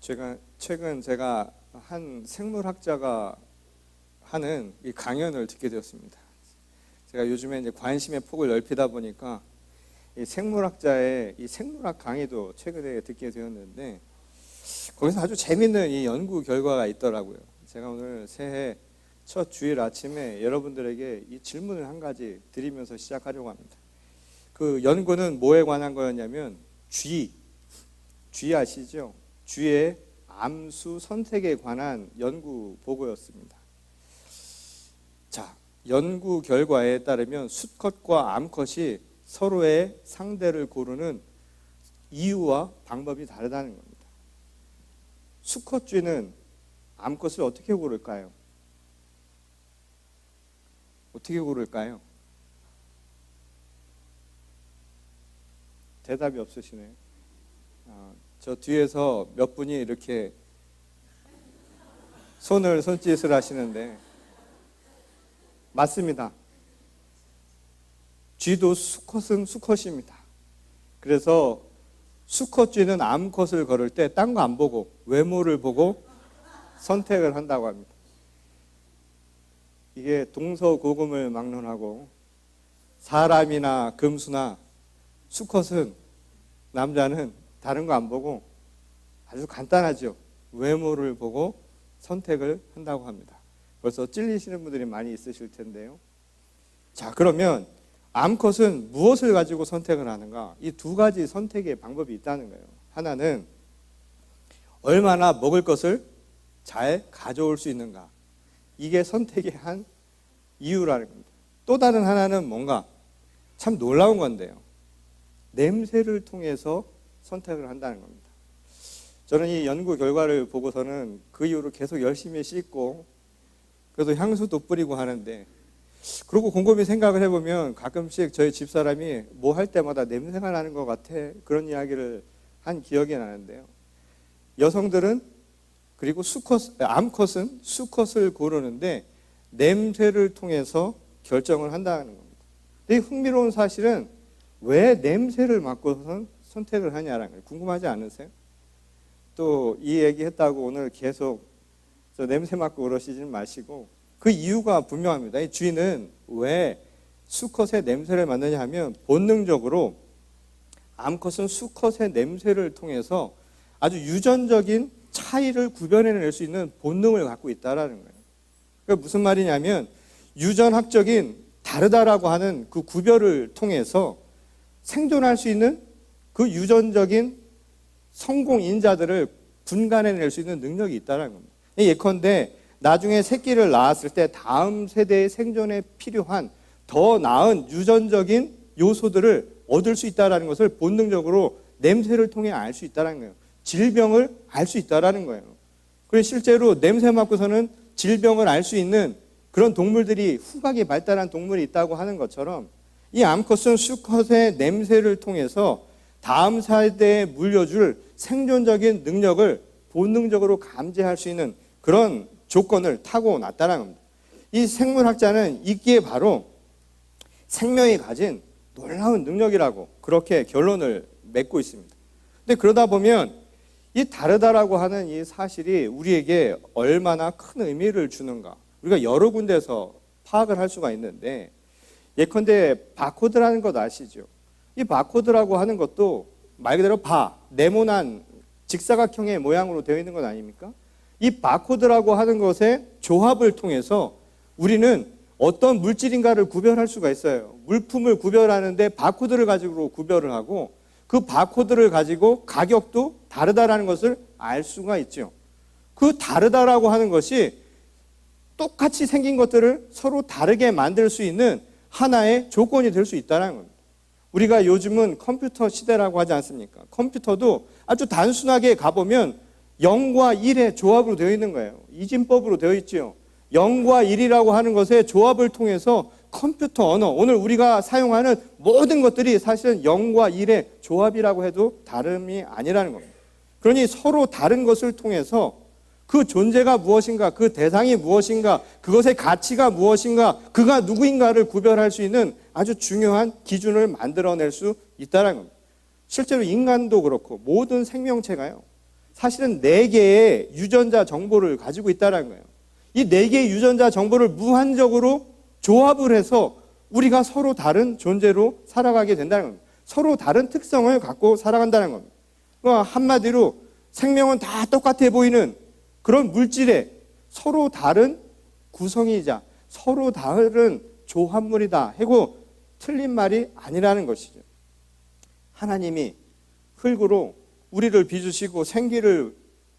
최근 제가 한 생물학자가 하는 이 강연을 듣게 되었습니다. 제가 요즘에 이제 관심의 폭을 넓히다 보니까 이 생물학자의 이 생물학 강의도 최근에 듣게 되었는데, 거기서 아주 재밌는 이 연구 결과가 있더라고요. 제가 오늘 새해 첫 주일 아침에 여러분들에게 이 질문을 한 가지 드리면서 시작하려고 합니다. 그 연구는 뭐에 관한 거였냐면 쥐 아시죠? 쥐의 암수 선택에 관한 연구 보고였습니다. 자, 연구 결과에 따르면 수컷과 암컷이 서로의 상대를 고르는 이유와 방법이 다르다는 겁니다. 수컷 쥐는 암컷을 어떻게 고를까요? 어떻게 고를까요? 대답이 없으시네요. 저 뒤에서 몇 분이 이렇게 손짓을 하시는데, 맞습니다. 쥐도 수컷은 수컷입니다. 그래서 수컷 쥐는 암컷을 걸을 때 딴 거 안 보고 외모를 보고 선택을 한다고 합니다. 이게 동서고금을 막론하고, 사람이나 금수나 수컷은, 남자는 다른 거 안 보고 아주 간단하죠. 외모를 보고 선택을 한다고 합니다. 벌써 찔리시는 분들이 많이 있으실 텐데요. 자, 그러면 암컷은 무엇을 가지고 선택을 하는가? 이 두 가지 선택의 방법이 있다는 거예요. 하나는 얼마나 먹을 것을 잘 가져올 수 있는가. 이게 선택의 한 이유라는 겁니다. 또 다른 하나는 뭔가 참 놀라운 건데요. 냄새를 통해서 선택을 한다는 겁니다. 저는 이 연구 결과를 보고서는 그 이후로 계속 열심히 씻고, 그래서 향수도 뿌리고 하는데, 그리고 곰곰이 생각을 해보면 가끔씩 저희 집사람이 뭐 할 때마다 냄새가 나는 것 같아, 그런 이야기를 한 기억이 나는데요. 여성들은, 그리고 암컷은 수컷을 고르는데 냄새를 통해서 결정을 한다는 겁니다. 근데 흥미로운 사실은 왜 냄새를 맡고선 선택을 하냐라는 거예요. 궁금하지 않으세요? 또 이 얘기 했다고 오늘 계속 저 냄새 맡고 그러시지는 마시고, 그 이유가 분명합니다. 이 쥐는 왜 수컷의 냄새를 맡느냐 하면, 본능적으로 암컷은 수컷의 냄새를 통해서 아주 유전적인 차이를 구별해낼 수 있는 본능을 갖고 있다는 거예요. 그러니까 무슨 말이냐면, 유전학적인 다르다라고 하는 그 구별을 통해서 생존할 수 있는 그 유전적인 성공인자들을 분간해낼 수 있는 능력이 있다는 겁니다. 예컨대 나중에 새끼를 낳았을 때 다음 세대의 생존에 필요한 더 나은 유전적인 요소들을 얻을 수 있다는 것을 본능적으로 냄새를 통해 알 수 있다는 거예요. 질병을 알 수 있다는 거예요. 그래서 실제로 냄새 맡고서는 질병을 알 수 있는 그런 동물들이, 후각이 발달한 동물이 있다고 하는 것처럼, 이 암컷은 수컷의 냄새를 통해서 다음 세대에 물려줄 생존적인 능력을 본능적으로 감지할 수 있는 그런 조건을 타고났다는 겁니다. 이 생물학자는 이게 바로 생명이 가진 놀라운 능력이라고 그렇게 결론을 맺고 있습니다. 근데 그러다 보면 이 다르다라고 하는 이 사실이 우리에게 얼마나 큰 의미를 주는가, 우리가 여러 군데서 파악을 할 수가 있는데, 예컨대 바코드라는 것 아시죠? 이 바코드라고 하는 것도 말 그대로 네모난 직사각형의 모양으로 되어 있는 것 아닙니까? 이 바코드라고 하는 것의 조합을 통해서 우리는 어떤 물질인가를 구별할 수가 있어요. 물품을 구별하는데 바코드를 가지고 구별을 하고, 그 바코드를 가지고 가격도 다르다라는 것을 알 수가 있죠. 그 다르다라고 하는 것이 똑같이 생긴 것들을 서로 다르게 만들 수 있는 하나의 조건이 될 수 있다는 겁니다. 우리가 요즘은 컴퓨터 시대라고 하지 않습니까? 컴퓨터도 아주 단순하게 가보면 0과 1의 조합으로 되어 있는 거예요. 이진법으로 되어 있죠. 0과 1이라고 하는 것의 조합을 통해서 컴퓨터 언어, 오늘 우리가 사용하는 모든 것들이 사실은 0과 1의 조합이라고 해도 다름이 아니라는 겁니다. 그러니 서로 다른 것을 통해서 그 존재가 무엇인가, 그 대상이 무엇인가, 그것의 가치가 무엇인가, 그가 누구인가를 구별할 수 있는 아주 중요한 기준을 만들어낼 수 있다는 겁니다. 실제로 인간도 그렇고 모든 생명체가요, 사실은 4개의 유전자 정보를 가지고 있다는 거예요. 이 4개의 유전자 정보를 무한적으로 조합을 해서 우리가 서로 다른 존재로 살아가게 된다는 겁니다. 서로 다른 특성을 갖고 살아간다는 겁니다. 한마디로 생명은 다 똑같아 보이는 그런 물질에 서로 다른 구성이자 서로 다른 조합물이다 하고 틀린 말이 아니라는 것이죠. 하나님이 흙으로 우리를 빚으시고 생기를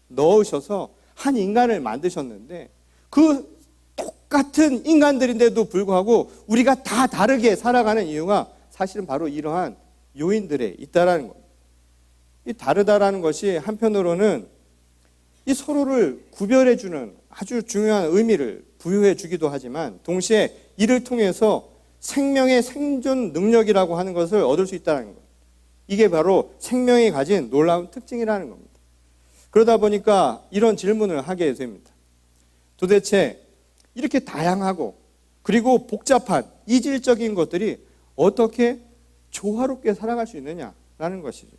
넣으셔서 한 인간을 만드셨는데 그 똑같은 인간들인데도 불구하고 우리가 다 다르게 살아가는 이유가 사실은 바로 이러한 요인들에 있다라는 겁니다. 이 다르다라는 것이 한편으로는 이 서로를 구별해주는 아주 중요한 의미를 부여해 주기도 하지만 동시에 이를 통해서 생명의 생존 능력이라고 하는 것을 얻을 수 있다는 겁니다. 이게 바로 생명이 가진 놀라운 특징이라는 겁니다. 그러다 보니까 이런 질문을 하게 됩니다. 도대체 이렇게 다양하고 그리고 복잡한 이질적인 것들이 어떻게 조화롭게 살아갈 수 있느냐라는 것이죠.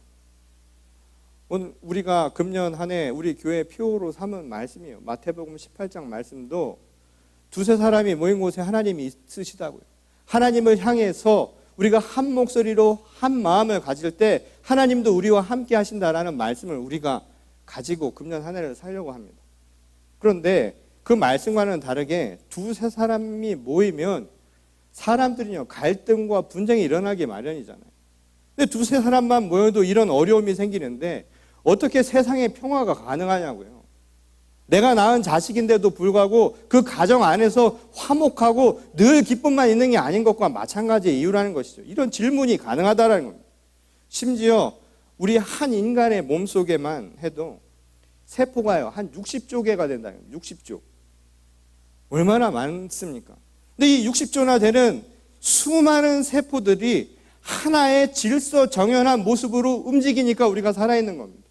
오늘 우리가 금년 한 해 우리 교회 표로 삼은 말씀이에요. 마태복음 18장 말씀도 두세 사람이 모인 곳에 하나님이 있으시다고요. 하나님을 향해서 우리가 한 목소리로 한 마음을 가질 때 하나님도 우리와 함께 하신다라는 말씀을 우리가 가지고 금년 한 해를 살려고 합니다. 그런데 그 말씀과는 다르게 두세 사람이 모이면 사람들은요 갈등과 분쟁이 일어나기 마련이잖아요. 근데 두세 사람만 모여도 이런 어려움이 생기는데 어떻게 세상에 평화가 가능하냐고요. 내가 낳은 자식인데도 불구하고 그 가정 안에서 화목하고 늘 기쁨만 있는 게 아닌 것과 마찬가지의 이유라는 것이죠. 이런 질문이 가능하다는 겁니다. 심지어 우리 한 인간의 몸속에만 해도 세포가요 한 60조 개가 된다는 겁니다. 60조. 얼마나 많습니까? 근데 이 60조나 되는 수많은 세포들이 하나의 질서정연한 모습으로 움직이니까 우리가 살아있는 겁니다.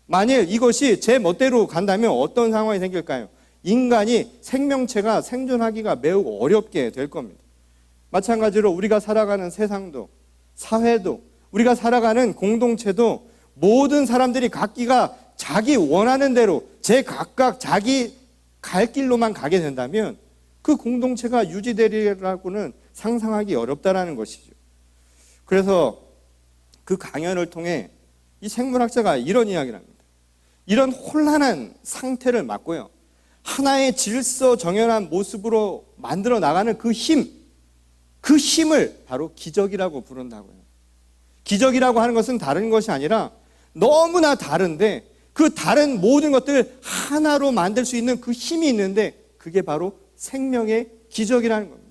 만일 이것이 제 멋대로 간다면 어떤 상황이 생길까요? 인간이 생명체가 생존하기가 매우 어렵게 될 겁니다. 마찬가지로 우리가 살아가는 세상도 사회도 우리가 살아가는 공동체도 모든 사람들이 각기가 자기 원하는 대로 각각 자기 갈 길로만 가게 된다면 그 공동체가 유지되리라고는 상상하기 어렵다라는 것이죠. 그래서 그 강연을 통해 이 생물학자가 이런 이야기를 합니다. 이런 혼란한 상태를 막고요. 하나의 질서정연한 모습으로 만들어 나가는 그 힘을 바로 기적이라고 부른다고요. 기적이라고 하는 것은 다른 것이 아니라 너무나 다른데 그 다른 모든 것들을 하나로 만들 수 있는 그 힘이 있는데 그게 바로 생명의 기적이라는 겁니다.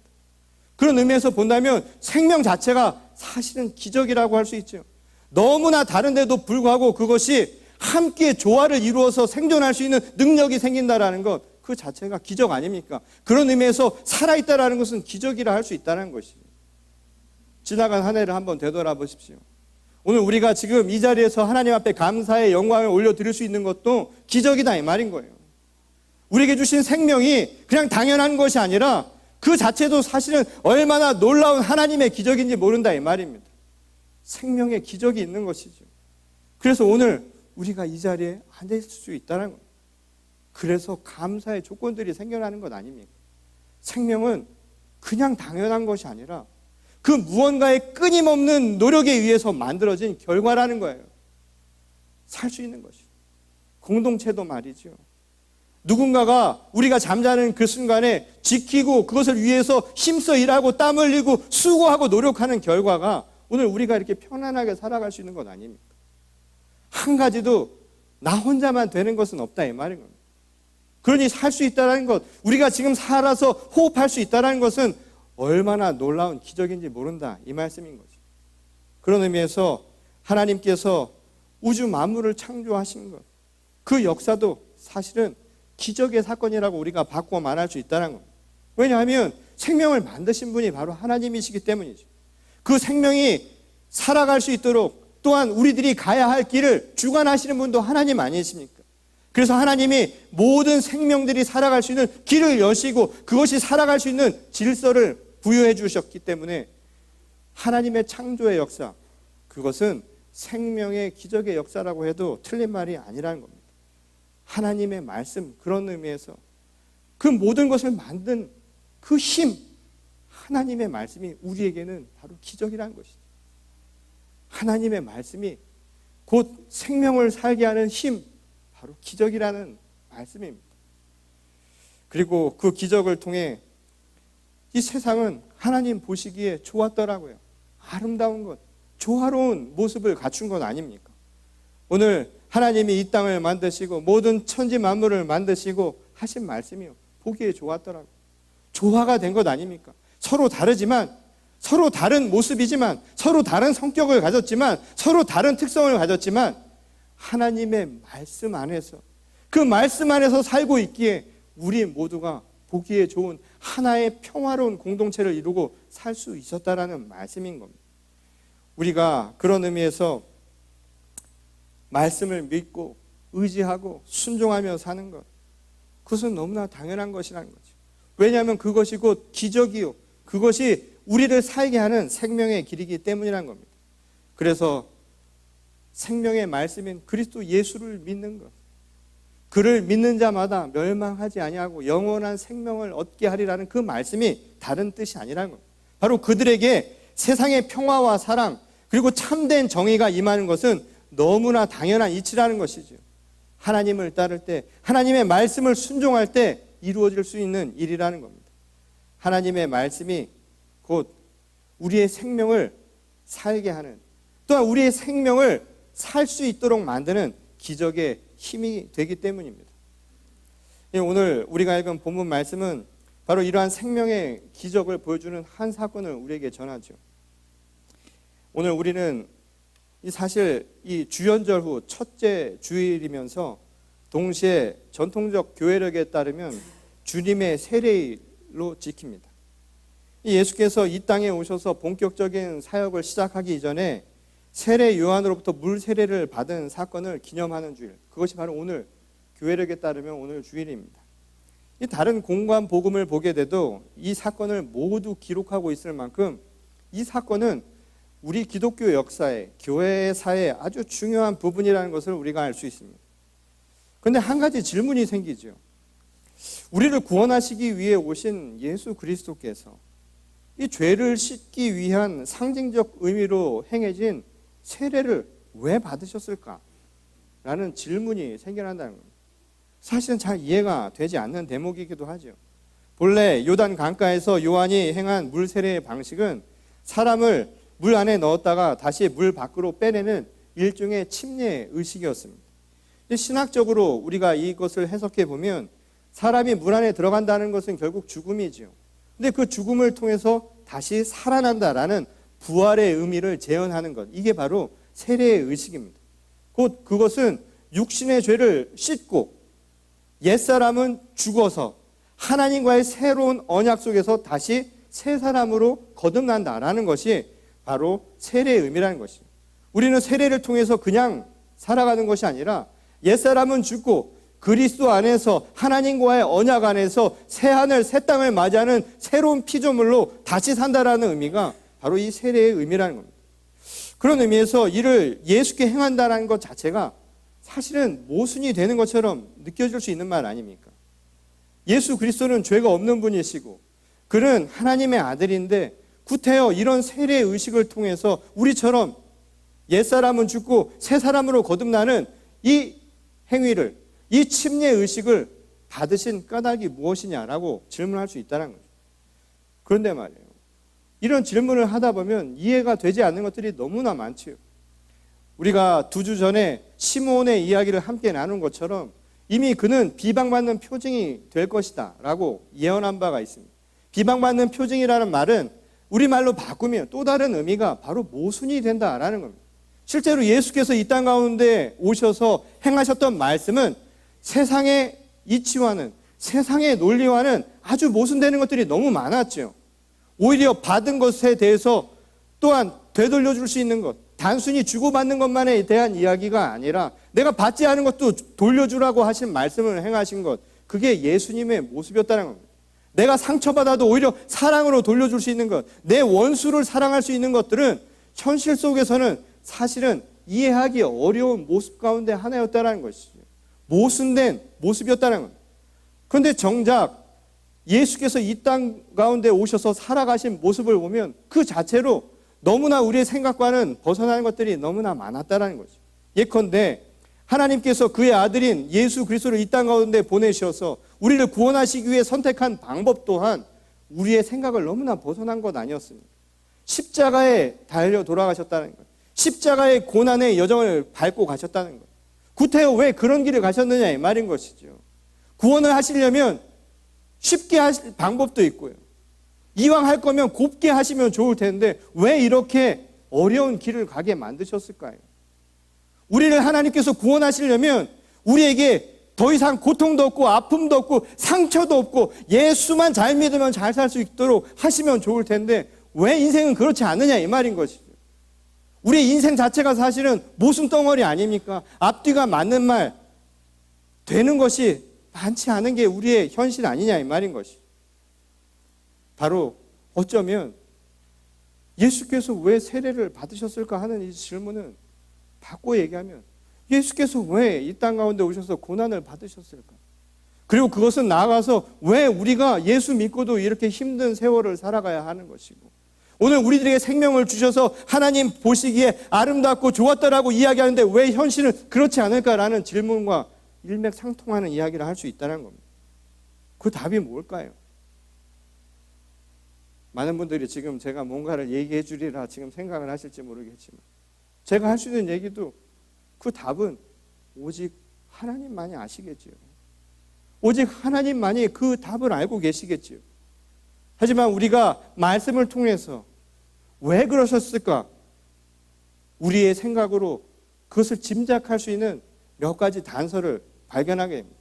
그런 의미에서 본다면 생명 자체가 사실은 기적이라고 할 수 있죠. 너무나 다른데도 불구하고 그것이 함께 조화를 이루어서 생존할 수 있는 능력이 생긴다라는 것, 그 자체가 기적 아닙니까? 그런 의미에서 살아있다라는 것은 기적이라 할 수 있다는 것이죠. 지나간 한 해를 한번 되돌아보십시오. 오늘 우리가 지금 이 자리에서 하나님 앞에 감사의 영광을 올려드릴 수 있는 것도 기적이다 이 말인 거예요. 우리에게 주신 생명이 그냥 당연한 것이 아니라 그 자체도 사실은 얼마나 놀라운 하나님의 기적인지 모른다 이 말입니다. 생명의 기적이 있는 것이죠. 그래서 오늘 우리가 이 자리에 앉아 있을 수 있다는 거예요. 그래서 감사의 조건들이 생겨나는 것 아닙니까? 생명은 그냥 당연한 것이 아니라 그 무언가의 끊임없는 노력에 의해서 만들어진 결과라는 거예요. 살 수 있는 것이죠. 공동체도 말이죠. 누군가가 우리가 잠자는 그 순간에 지키고 그것을 위해서 힘써 일하고 땀 흘리고 수고하고 노력하는 결과가 오늘 우리가 이렇게 편안하게 살아갈 수 있는 것 아닙니까? 한 가지도 나 혼자만 되는 것은 없다 이 말인 겁니다. 그러니 살 수 있다는 것, 우리가 지금 살아서 호흡할 수 있다는 것은 얼마나 놀라운 기적인지 모른다 이 말씀인 거죠. 그런 의미에서 하나님께서 우주 만물을 창조하신 것, 그 역사도 사실은 기적의 사건이라고 우리가 바꾸어 말할 수 있다는 겁니다. 왜냐하면 생명을 만드신 분이 바로 하나님이시기 때문이죠. 그 생명이 살아갈 수 있도록 또한 우리들이 가야 할 길을 주관하시는 분도 하나님 아니십니까? 그래서 하나님이 모든 생명들이 살아갈 수 있는 길을 여시고 그것이 살아갈 수 있는 질서를 부여해 주셨기 때문에 하나님의 창조의 역사, 그것은 생명의 기적의 역사라고 해도 틀린 말이 아니라는 겁니다. 하나님의 말씀, 그런 의미에서 그 모든 것을 만든 그 힘, 하나님의 말씀이 우리에게는 바로 기적이라는 것이죠. 하나님의 말씀이 곧 생명을 살게 하는 힘, 바로 기적이라는 말씀입니다. 그리고 그 기적을 통해 이 세상은 하나님 보시기에 좋았더라고요. 아름다운 것, 조화로운 모습을 갖춘 것 아닙니까? 오늘 하나님이 이 땅을 만드시고 모든 천지 만물을 만드시고 하신 말씀이요, 보기에 좋았더라고요. 조화가 된 것 아닙니까? 서로 다르지만, 서로 다른 모습이지만, 서로 다른 성격을 가졌지만, 서로 다른 특성을 가졌지만 하나님의 말씀 안에서, 그 말씀 안에서 살고 있기에 우리 모두가 보기에 좋은 하나의 평화로운 공동체를 이루고 살 수 있었다라는 말씀인 겁니다. 우리가 그런 의미에서 말씀을 믿고 의지하고 순종하며 사는 것, 그것은 너무나 당연한 것이라는 거죠. 왜냐하면 그것이 곧 기적이요, 그것이 우리를 살게 하는 생명의 길이기 때문이라는 겁니다. 그래서 생명의 말씀인 그리스도 예수를 믿는 것, 그를 믿는 자마다 멸망하지 아니하고 영원한 생명을 얻게 하리라는 그 말씀이 다른 뜻이 아니라는 겁니다. 바로 그들에게 세상의 평화와 사랑, 그리고 참된 정의가 임하는 것은 너무나 당연한 이치라는 것이죠. 하나님을 따를 때, 하나님의 말씀을 순종할 때 이루어질 수 있는 일이라는 겁니다. 하나님의 말씀이 곧 우리의 생명을 살게 하는, 또한 우리의 생명을 살 수 있도록 만드는 기적의 힘이 되기 때문입니다. 오늘 우리가 읽은 본문 말씀은 바로 이러한 생명의 기적을 보여주는 한 사건을 우리에게 전하죠. 오늘 우리는 사실 이 주연절 후 첫째 주일이면서 동시에 전통적 교회력에 따르면 주님의 세례일로 지킵니다. 예수께서 이 땅에 오셔서 본격적인 사역을 시작하기 이전에 세례 요한으로부터 물 세례를 받은 사건을 기념하는 주일, 그것이 바로 오늘 교회력에 따르면 오늘 주일입니다. 이 다른 공관 복음을 보게 돼도 이 사건을 모두 기록하고 있을 만큼 이 사건은 우리 기독교 역사에, 교회의 사회에 아주 중요한 부분이라는 것을 우리가 알 수 있습니다. 그런데 한 가지 질문이 생기죠. 우리를 구원하시기 위해 오신 예수 그리스도께서 이 죄를 씻기 위한 상징적 의미로 행해진 세례를 왜 받으셨을까? 라는 질문이 생겨난다는 겁니다. 사실은 잘 이해가 되지 않는 대목이기도 하죠. 본래 요단 강가에서 요한이 행한 물 세례의 방식은 사람을 물 안에 넣었다가 다시 물 밖으로 빼내는 일종의 침례 의식이었습니다. 신학적으로 우리가 이것을 해석해 보면 사람이 물 안에 들어간다는 것은 결국 죽음이죠. 근데 그 죽음을 통해서 다시 살아난다라는 부활의 의미를 재현하는 것, 이게 바로 세례의 의식입니다. 곧 그것은 육신의 죄를 씻고 옛사람은 죽어서 하나님과의 새로운 언약 속에서 다시 새 사람으로 거듭난다라는 것이 바로 세례의 의미라는 것입니다. 우리는 세례를 통해서 그냥 살아가는 것이 아니라 옛사람은 죽고 그리스도 안에서 하나님과의 언약 안에서 새 하늘 새 땅을 맞이하는 새로운 피조물로 다시 산다라는 의미가 바로 이 세례의 의미라는 겁니다. 그런 의미에서 이를 예수께 행한다는 것 자체가 사실은 모순이 되는 것처럼 느껴질 수 있는 말 아닙니까? 예수 그리스도는 죄가 없는 분이시고 그는 하나님의 아들인데 구태여 이런 세례 의식을 통해서 우리처럼 옛사람은 죽고 새 사람으로 거듭나는 이 행위를, 이 침례 의식을 받으신 까닭이 무엇이냐라고 질문할 수 있다는 거죠. 그런데 말이에요, 이런 질문을 하다 보면 이해가 되지 않는 것들이 너무나 많지요. 우리가 2주 전에 시므온의 이야기를 함께 나눈 것처럼 이미 그는 비방받는 표징이 될 것이다 라고 예언한 바가 있습니다. 비방받는 표징이라는 말은 우리말로 바꾸면 또 다른 의미가 바로 모순이 된다라는 겁니다. 실제로 예수께서 이 땅 가운데 오셔서 행하셨던 말씀은 세상의 이치와는, 세상의 논리와는 아주 모순되는 것들이 너무 많았죠. 오히려 받은 것에 대해서 또한 되돌려줄 수 있는 것, 단순히 주고받는 것만에 대한 이야기가 아니라 내가 받지 않은 것도 돌려주라고 하신 말씀을 행하신 것, 그게 예수님의 모습이었다는 겁니다. 내가 상처받아도 오히려 사랑으로 돌려줄 수 있는 것, 내 원수를 사랑할 수 있는 것들은 현실 속에서는 사실은 이해하기 어려운 모습 가운데 하나였다는 것이죠. 모순된 모습이었다는 겁니다. 그런데 정작 예수께서 이 땅 가운데 오셔서 살아가신 모습을 보면 그 자체로 너무나 우리의 생각과는 벗어나는 것들이 너무나 많았다는 거죠. 예컨대 하나님께서 그의 아들인 예수 그리스도를 이 땅 가운데 보내셔서 우리를 구원하시기 위해 선택한 방법 또한 우리의 생각을 너무나 벗어난 것 아니었습니까? 십자가에 달려 돌아가셨다는 것, 십자가의 고난의 여정을 밟고 가셨다는 것. 구태여 왜 그런 길을 가셨느냐 이 말인 것이죠. 구원을 하시려면 쉽게 하실 방법도 있고요. 이왕 할 거면 곱게 하시면 좋을 텐데 왜 이렇게 어려운 길을 가게 만드셨을까요? 우리를 하나님께서 구원하시려면 우리에게 더 이상 고통도 없고 아픔도 없고 상처도 없고 예수만 잘 믿으면 잘 살 수 있도록 하시면 좋을 텐데 왜 인생은 그렇지 않느냐 이 말인 것이죠. 우리의 인생 자체가 사실은 모순 덩어리 아닙니까? 앞뒤가 맞는 말 되는 것이 많지 않은 게 우리의 현실 아니냐 이 말인 것이죠. 바로 어쩌면 예수께서 왜 세례를 받으셨을까 하는 이 질문은 바꿔 얘기하면 예수께서 왜 이 땅 가운데 오셔서 고난을 받으셨을까? 그리고 그것은 나아가서 왜 우리가 예수 믿고도 이렇게 힘든 세월을 살아가야 하는 것이고 오늘 우리들에게 생명을 주셔서 하나님 보시기에 아름답고 좋았다라고 이야기하는데 왜 현실은 그렇지 않을까라는 질문과 일맥상통하는 이야기를 할 수 있다는 겁니다. 그 답이 뭘까요? 많은 분들이 지금 제가 뭔가를 얘기해 주리라 지금 생각을 하실지 모르겠지만 제가 할 수 있는 얘기도 그 답은 오직 하나님만이 아시겠지요. 오직 하나님만이 그 답을 알고 계시겠지요. 하지만 우리가 말씀을 통해서 왜 그러셨을까? 우리의 생각으로 그것을 짐작할 수 있는 몇 가지 단서를 발견하게 됩니다.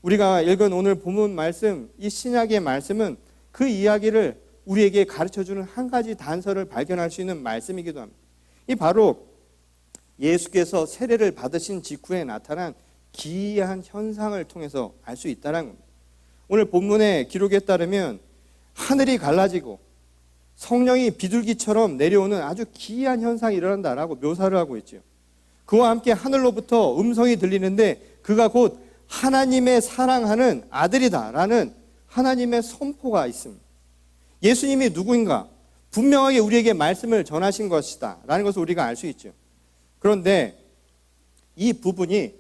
우리가 읽은 오늘 본문 말씀, 이 신약의 말씀은 그 이야기를 우리에게 가르쳐주는 한 가지 단서를 발견할 수 있는 말씀이기도 합니다. 이 바로 예수께서 세례를 받으신 직후에 나타난 기이한 현상을 통해서 알 수 있다는 겁니다. 오늘 본문의 기록에 따르면 하늘이 갈라지고 성령이 비둘기처럼 내려오는 아주 기이한 현상이 일어난다라고 묘사를 하고 있죠. 그와 함께 하늘로부터 음성이 들리는데 그가 곧 하나님의 사랑하는 아들이다라는 하나님의 선포가 있습니다. 예수님이 누구인가? 분명하게 우리에게 말씀을 전하신 것이다 라는 것을 우리가 알 수 있죠. 그런데 이 부분이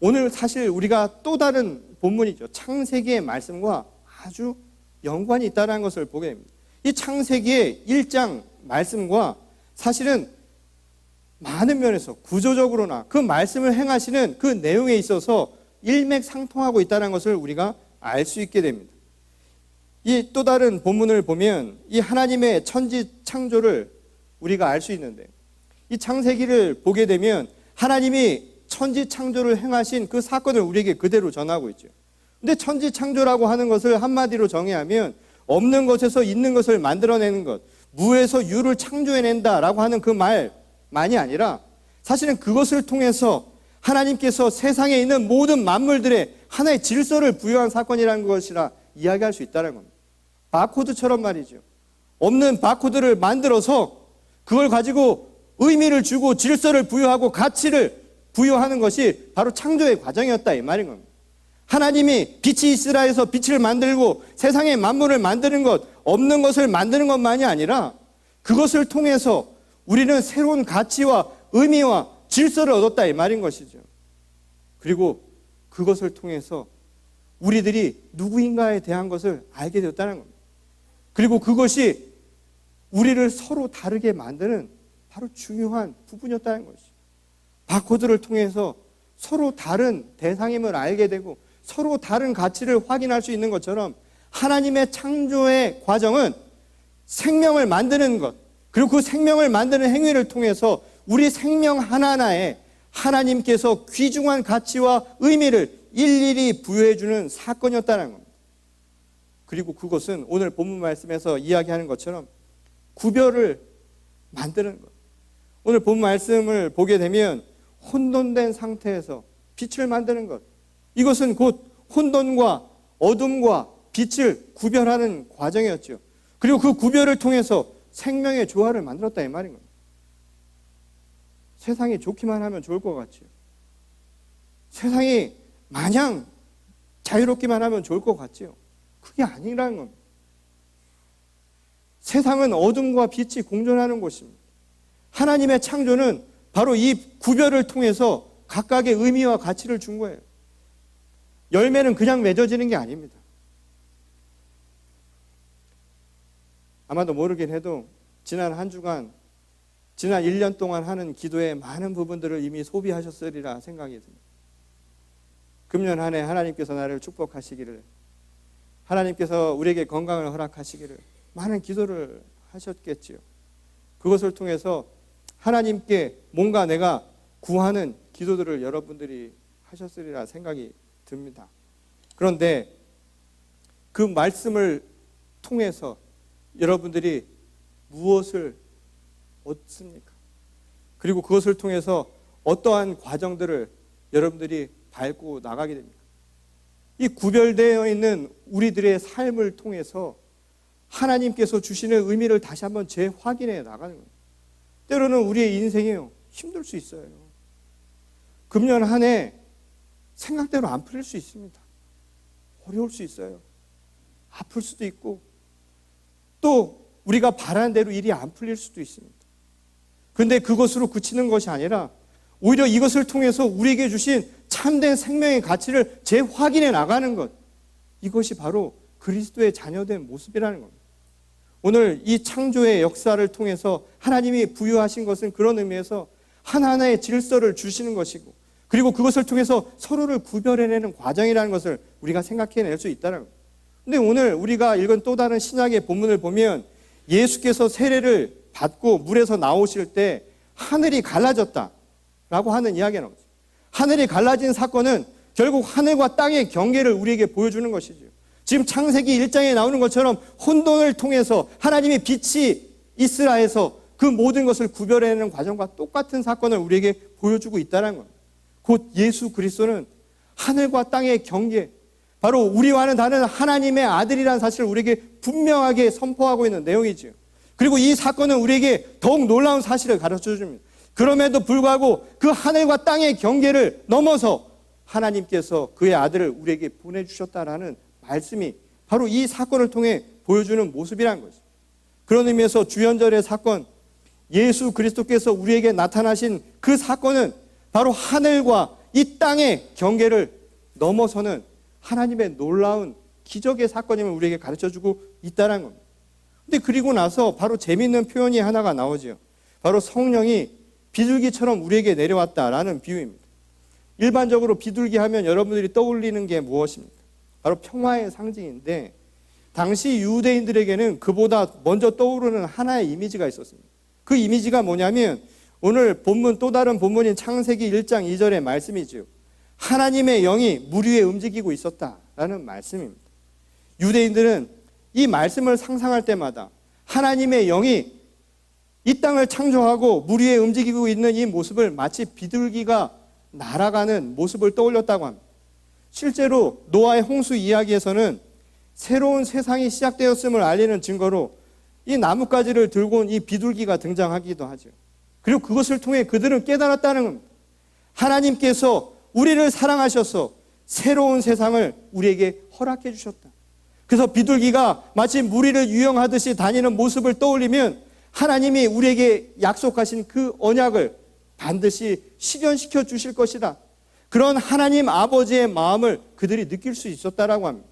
오늘 사실 우리가 또 다른 본문이죠. 창세기의 말씀과 아주 연관이 있다는 것을 보게 됩니다. 이 창세기의 1장 말씀과 사실은 많은 면에서 구조적으로나 그 말씀을 행하시는 그 내용에 있어서 일맥상통하고 있다는 것을 우리가 알 수 있게 됩니다. 이 또 다른 본문을 보면 이 하나님의 천지 창조를 우리가 알 수 있는데 이 창세기를 보게 되면 하나님이 천지 창조를 행하신 그 사건을 우리에게 그대로 전하고 있죠. 근데 천지 창조라고 하는 것을 한마디로 정의하면 없는 것에서 있는 것을 만들어내는 것, 무에서 유를 창조해낸다라고 하는 그 말만이 아니라 사실은 그것을 통해서 하나님께서 세상에 있는 모든 만물들의 하나의 질서를 부여한 사건이라는 것이라 이야기할 수 있다는 겁니다. 바코드처럼 말이죠. 없는 바코드를 만들어서 그걸 가지고 의미를 주고 질서를 부여하고 가치를 부여하는 것이 바로 창조의 과정이었다 이 말인 겁니다. 하나님이 빛이 있으라 해서 빛을 만들고 세상의 만물을 만드는 것, 없는 것을 만드는 것만이 아니라 그것을 통해서 우리는 새로운 가치와 의미와 질서를 얻었다 이 말인 것이죠. 그리고 그것을 통해서 우리들이 누구인가에 대한 것을 알게 되었다는 겁니다. 그리고 그것이 우리를 서로 다르게 만드는 바로 중요한 부분이었다는 것이죠. 바코드를 통해서 서로 다른 대상임을 알게 되고 서로 다른 가치를 확인할 수 있는 것처럼 하나님의 창조의 과정은 생명을 만드는 것, 그리고 그 생명을 만드는 행위를 통해서 우리 생명 하나하나에 하나님께서 귀중한 가치와 의미를 일일이 부여해주는 사건이었다는 겁니다. 그리고 그것은 오늘 본문 말씀에서 이야기하는 것처럼 구별을 만드는 것. 오늘 본문 말씀을 보게 되면 혼돈된 상태에서 빛을 만드는 것. 이것은 곧 혼돈과 어둠과 빛을 구별하는 과정이었죠. 그리고 그 구별을 통해서 생명의 조화를 만들었다 이 말인 겁니다. 세상이 좋기만 하면 좋을 것 같죠. 세상이 마냥 자유롭기만 하면 좋을 것 같지요. 그게 아니라는 겁니다. 세상은 어둠과 빛이 공존하는 곳입니다. 하나님의 창조는 바로 이 구별을 통해서 각각의 의미와 가치를 준 거예요. 열매는 그냥 맺어지는 게 아닙니다. 아마도 모르긴 해도 지난 한 주간, 지난 1년 동안 하는 기도의 많은 부분들을 이미 소비하셨으리라 생각이 듭니다. 금년 한 해 하나님께서 나를 축복하시기를, 하나님께서 우리에게 건강을 허락하시기를 많은 기도를 하셨겠지요. 그것을 통해서 하나님께 뭔가 내가 구하는 기도들을 여러분들이 하셨으리라 생각이 듭니다. 그런데 그 말씀을 통해서 여러분들이 무엇을 얻습니까? 그리고 그것을 통해서 어떠한 과정들을 여러분들이 밟고 나가게 됩니까? 이 구별되어 있는 우리들의 삶을 통해서 하나님께서 주시는 의미를 다시 한번 재확인해 나가는 거예요. 때로는 우리의 인생이요, 힘들 수 있어요. 금년 한 해 생각대로 안 풀릴 수 있습니다. 어려울 수 있어요. 아플 수도 있고 또 우리가 바라는 대로 일이 안 풀릴 수도 있습니다. 그런데 그것으로 그치는 것이 아니라 오히려 이것을 통해서 우리에게 주신 참된 생명의 가치를 재확인해 나가는 것, 이것이 바로 그리스도의 자녀된 모습이라는 겁니다. 오늘 이 창조의 역사를 통해서 하나님이 부여하신 것은 그런 의미에서 하나하나의 질서를 주시는 것이고, 그리고 그것을 통해서 서로를 구별해내는 과정이라는 것을 우리가 생각해낼 수 있다는 겁니다. 근데 오늘 우리가 읽은 또 다른 신약의 본문을 보면 예수께서 세례를 받고 물에서 나오실 때 하늘이 갈라졌다라고 하는 이야기가 나오죠. 하늘이 갈라진 사건은 결국 하늘과 땅의 경계를 우리에게 보여주는 것이죠. 지금 창세기 1장에 나오는 것처럼 혼돈을 통해서 하나님이 빛이 있으라 해서 그 모든 것을 구별해내는 과정과 똑같은 사건을 우리에게 보여주고 있다는 겁니다. 곧 예수 그리스도는 하늘과 땅의 경계, 바로 우리와는 다른 하나님의 아들이라는 사실을 우리에게 분명하게 선포하고 있는 내용이죠. 그리고 이 사건은 우리에게 더욱 놀라운 사실을 가르쳐 줍니다. 그럼에도 불구하고 그 하늘과 땅의 경계를 넘어서 하나님께서 그의 아들을 우리에게 보내주셨다라는 말씀이 바로 이 사건을 통해 보여주는 모습이라는 거죠. 그런 의미에서 주연절의 사건, 예수 그리스도께서 우리에게 나타나신 그 사건은 바로 하늘과 이 땅의 경계를 넘어서는 하나님의 놀라운 기적의 사건임을 우리에게 가르쳐주고 있다는 겁니다. 근데 그리고 나서 바로 재미있는 표현이 하나가 나오죠. 바로 성령이 비둘기처럼 우리에게 내려왔다라는 비유입니다. 일반적으로 비둘기 하면 여러분들이 떠올리는 게 무엇입니까? 바로 평화의 상징인데, 당시 유대인들에게는 그보다 먼저 떠오르는 하나의 이미지가 있었습니다. 그 이미지가 뭐냐면 오늘 본문, 또 다른 본문인 창세기 1장 2절의 말씀이죠. 하나님의 영이 물 위에 움직이고 있었다라는 말씀입니다. 유대인들은 이 말씀을 상상할 때마다 하나님의 영이 이 땅을 창조하고 물 위에 움직이고 있는 이 모습을 마치 비둘기가 날아가는 모습을 떠올렸다고 합니다. 실제로 노아의 홍수 이야기에서는 새로운 세상이 시작되었음을 알리는 증거로 이 나뭇가지를 들고 온 이 비둘기가 등장하기도 하죠. 그리고 그것을 통해 그들은 깨달았다는 겁니다. 하나님께서 우리를 사랑하셔서 새로운 세상을 우리에게 허락해 주셨다. 그래서 비둘기가 마치 무리를 유영하듯이 다니는 모습을 떠올리면 하나님이 우리에게 약속하신 그 언약을 반드시 실현시켜 주실 것이다. 그런 하나님 아버지의 마음을 그들이 느낄 수 있었다라고 합니다.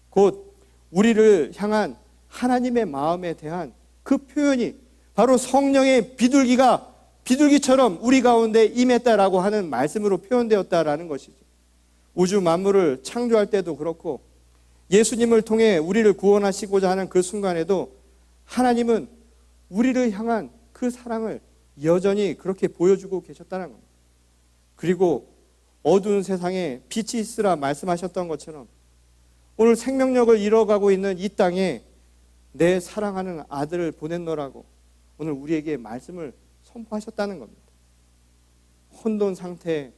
곧 우리를 향한 하나님의 마음에 대한 그 표현이 바로 성령의 비둘기가 비둘기처럼 우리 가운데 임했다라고 하는 말씀으로 표현되었다라는 것이죠. 우주 만물을 창조할 때도 그렇고 예수님을 통해 우리를 구원하시고자 하는 그 순간에도 하나님은 우리를 향한 그 사랑을 여전히 그렇게 보여주고 계셨다는 겁니다. 그리고 어두운 세상에 빛이 있으라 말씀하셨던 것처럼 오늘 생명력을 잃어가고 있는 이 땅에 내 사랑하는 아들을 보냈노라고 오늘 우리에게 말씀을 선포하셨다는 겁니다. 혼돈 상태,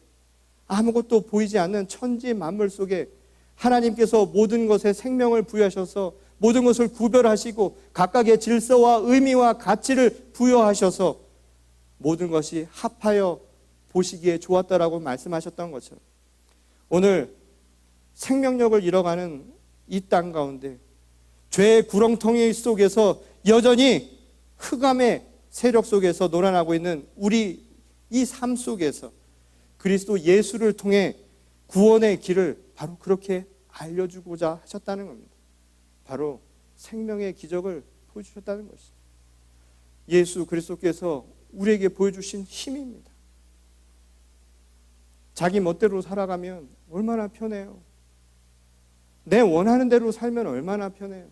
아무것도 보이지 않는 천지 만물 속에 하나님께서 모든 것에 생명을 부여하셔서 모든 것을 구별하시고 각각의 질서와 의미와 가치를 부여하셔서 모든 것이 합하여 보시기에 좋았다라고 말씀하셨던 것처럼 오늘 생명력을 잃어가는 이 땅 가운데 죄의 구렁텅이 속에서 여전히 흑암의 세력 속에서 놀아나고 있는 우리 이 삶 속에서 그리스도 예수를 통해 구원의 길을 바로 그렇게 알려주고자 하셨다는 겁니다. 바로 생명의 기적을 보여주셨다는 것이죠. 예수 그리스도께서 우리에게 보여주신 힘입니다. 자기 멋대로 살아가면 얼마나 편해요. 내 원하는 대로 살면 얼마나 편해요.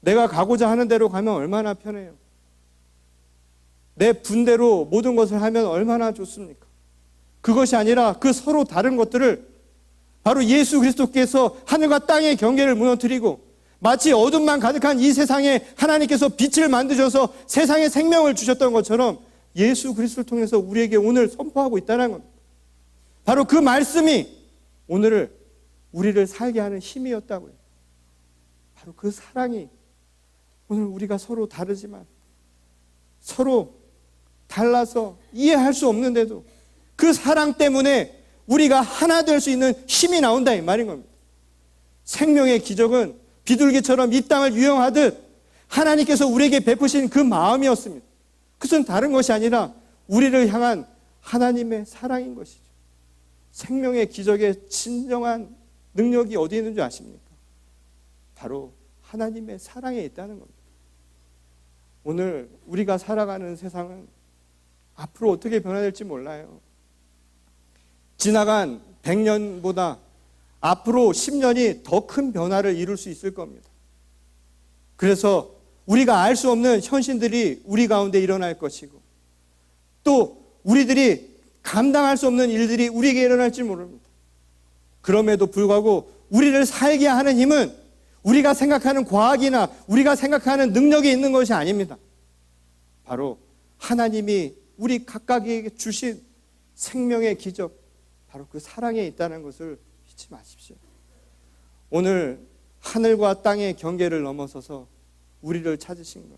내가 가고자 하는 대로 가면 얼마나 편해요. 내 분대로 모든 것을 하면 얼마나 좋습니까? 그것이 아니라 그 서로 다른 것들을 바로 예수 그리스도께서 하늘과 땅의 경계를 무너뜨리고 마치 어둠만 가득한 이 세상에 하나님께서 빛을 만드셔서 세상에 생명을 주셨던 것처럼 예수 그리스도를 통해서 우리에게 오늘 선포하고 있다는 겁니다. 바로 그 말씀이 오늘을 우리를 살게 하는 힘이었다고요. 바로 그 사랑이 오늘 우리가 서로 다르지만 서로 달라서 이해할 수 없는데도 그 사랑 때문에 우리가 하나 될 수 있는 힘이 나온다 이 말인 겁니다. 생명의 기적은 비둘기처럼 이 땅을 유영하듯 하나님께서 우리에게 베푸신 그 마음이었습니다. 그것은 다른 것이 아니라 우리를 향한 하나님의 사랑인 것이죠. 생명의 기적의 진정한 능력이 어디에 있는 줄 아십니까? 바로 하나님의 사랑에 있다는 겁니다. 오늘 우리가 살아가는 세상은 앞으로 어떻게 변화될지 몰라요. 지나간 100년보다 앞으로 10년이 더 큰 변화를 이룰 수 있을 겁니다. 그래서 우리가 알 수 없는 현실들이 우리 가운데 일어날 것이고 또 우리들이 감당할 수 없는 일들이 우리에게 일어날지 모릅니다. 그럼에도 불구하고 우리를 살게 하는 힘은 우리가 생각하는 과학이나 우리가 생각하는 능력이 있는 것이 아닙니다. 바로 하나님이 우리 각각에게 주신 생명의 기적, 바로 그 사랑에 있다는 것을 잊지 마십시오. 오늘 하늘과 땅의 경계를 넘어서서 우리를 찾으신 것,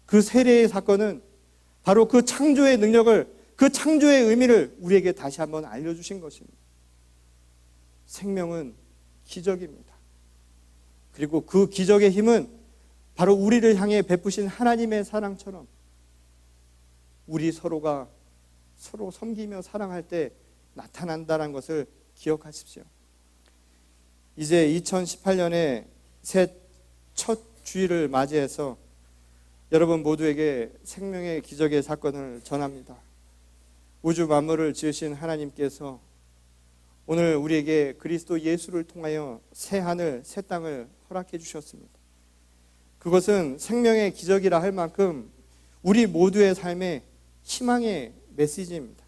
그 세례의 사건은 바로 그 창조의 능력을, 그 창조의 의미를 우리에게 다시 한번 알려주신 것입니다. 생명은 기적입니다. 그리고 그 기적의 힘은 바로 우리를 향해 베푸신 하나님의 사랑처럼 우리 서로가 서로 섬기며 사랑할 때 나타난다는 것을 기억하십시오. 이제 2018년에 새 첫 주일을 맞이해서 여러분 모두에게 생명의 기적의 사건을 전합니다. 우주 만물을 지으신 하나님께서 오늘 우리에게 그리스도 예수를 통하여 새 하늘, 새 땅을 허락해 주셨습니다. 그것은 생명의 기적이라 할 만큼 우리 모두의 삶의 희망의 메시지입니다.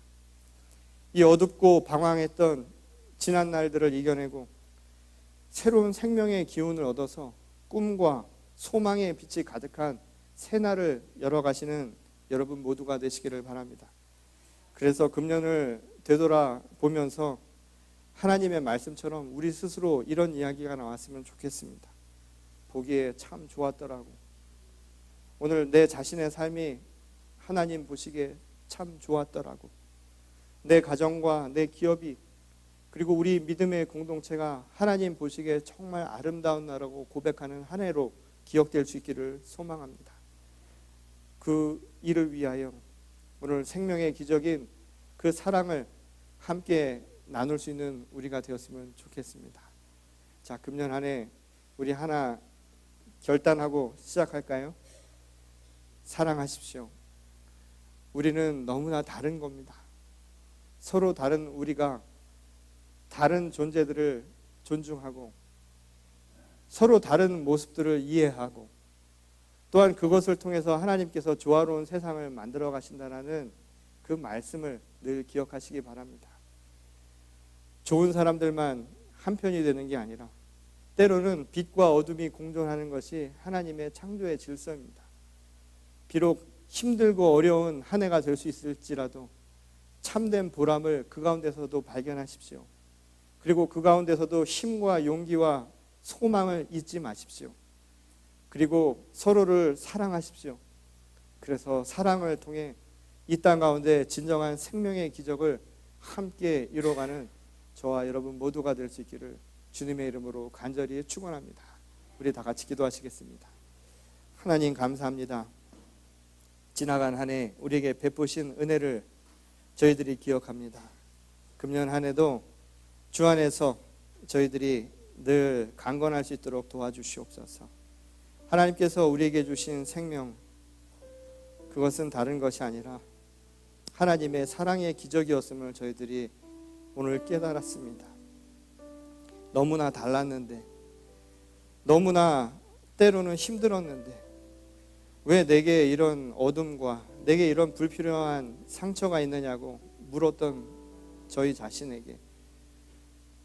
이 어둡고 방황했던 지난 날들을 이겨내고 새로운 생명의 기운을 얻어서 꿈과 소망의 빛이 가득한 새날을 열어가시는 여러분 모두가 되시기를 바랍니다. 그래서 금년을 되돌아보면서 하나님의 말씀처럼 우리 스스로 이런 이야기가 나왔으면 좋겠습니다. 보기에 참 좋았더라고. 오늘 내 자신의 삶이 하나님 보시기에 참 좋았더라고. 내 가정과 내 기업이 그리고 우리 믿음의 공동체가 하나님 보시기에 정말 아름다운 나라고 고백하는 한 해로 기억될 수 있기를 소망합니다. 그 일을 위하여 오늘 생명의 기적인 그 사랑을 함께 나눌 수 있는 우리가 되었으면 좋겠습니다. 자, 금년 한 해 우리 하나 결단하고 시작할까요? 사랑하십시오. 우리는 너무나 다른 겁니다. 서로 다른 우리가 다른 존재들을 존중하고 서로 다른 모습들을 이해하고 또한 그것을 통해서 하나님께서 조화로운 세상을 만들어 가신다는 그 말씀을 늘 기억하시기 바랍니다. 좋은 사람들만 한편이 되는 게 아니라 때로는 빛과 어둠이 공존하는 것이 하나님의 창조의 질서입니다. 비록 힘들고 어려운 한 해가 될 수 있을지라도 참된 보람을 그 가운데서도 발견하십시오. 그리고 그 가운데서도 힘과 용기와 소망을 잊지 마십시오. 그리고 서로를 사랑하십시오. 그래서 사랑을 통해 이 땅 가운데 진정한 생명의 기적을 함께 이뤄가는 저와 여러분 모두가 될 수 있기를 주님의 이름으로 간절히 축원합니다. 우리 다 같이 기도하시겠습니다. 하나님 감사합니다. 지나간 한 해 우리에게 베푸신 은혜를 저희들이 기억합니다. 금년 한 해도 주 안에서 저희들이 늘 강건할 수 있도록 도와주시옵소서. 하나님께서 우리에게 주신 생명, 그것은 다른 것이 아니라 하나님의 사랑의 기적이었음을 저희들이 오늘 깨달았습니다. 너무나 달랐는데, 너무나 때로는 힘들었는데, 왜 내게 이런 어둠과 내게 이런 불필요한 상처가 있느냐고 물었던 저희 자신에게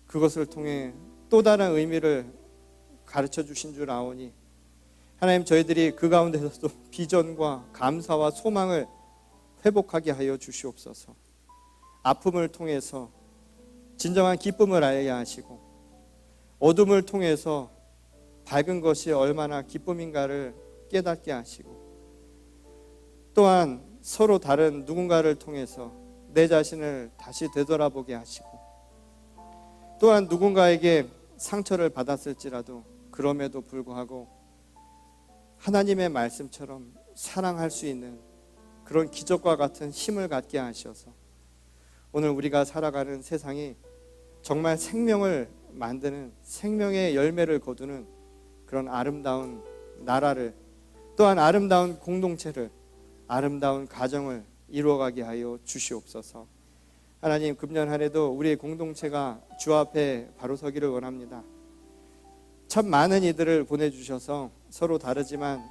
그것을 통해 또 다른 의미를 가르쳐 주신 줄 아오니, 하나님 저희들이 그 가운데서도 비전과 감사와 소망을 회복하게 하여 주시옵소서. 아픔을 통해서 진정한 기쁨을 알게 하시고, 어둠을 통해서 밝은 것이 얼마나 기쁨인가를 깨닫게 하시고, 또한 서로 다른 누군가를 통해서 내 자신을 다시 되돌아보게 하시고, 또한 누군가에게 상처를 받았을지라도 그럼에도 불구하고 하나님의 말씀처럼 사랑할 수 있는 그런 기적과 같은 힘을 갖게 하셔서 오늘 우리가 살아가는 세상이 정말 생명을 만드는, 생명의 열매를 거두는 그런 아름다운 나라를, 또한 아름다운 공동체를, 아름다운 가정을 이루어가게 하여 주시옵소서. 하나님, 금년 한 해도 우리의 공동체가 주 앞에 바로 서기를 원합니다. 참 많은 이들을 보내주셔서 서로 다르지만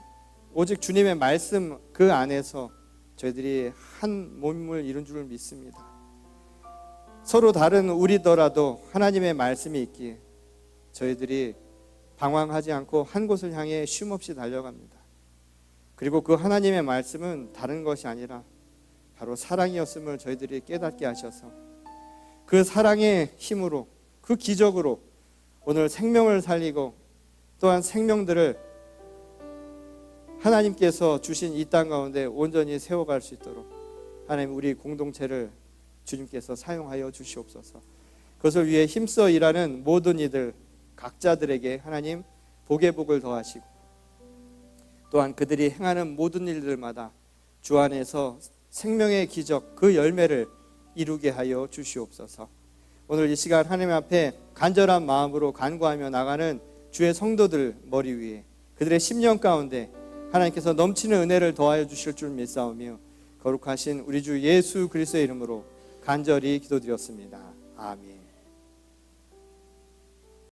오직 주님의 말씀 그 안에서 저희들이 한 몸을 이룬 줄 믿습니다. 서로 다른 우리더라도 하나님의 말씀이 있기에 저희들이 방황하지 않고 한 곳을 향해 쉼없이 달려갑니다. 그리고 그 하나님의 말씀은 다른 것이 아니라 바로 사랑이었음을 저희들이 깨닫게 하셔서 그 사랑의 힘으로, 그 기적으로 오늘 생명을 살리고 또한 생명들을 하나님께서 주신 이 땅 가운데 온전히 세워갈 수 있도록 하나님, 우리 공동체를 주님께서 사용하여 주시옵소서. 그것을 위해 힘써 일하는 모든 이들 각자들에게 하나님 복의 복을 더하시고, 또한 그들이 행하는 모든 일들마다 주 안에서 생명의 기적, 그 열매를 이루게 하여 주시옵소서. 오늘 이 시간 하나님 앞에 간절한 마음으로 간구하며 나가는 주의 성도들 머리 위에, 그들의 심령 가운데 하나님께서 넘치는 은혜를 더하여 주실 줄 믿사오며 거룩하신 우리 주 예수 그리스도의 이름으로 간절히 기도드렸습니다. 아멘.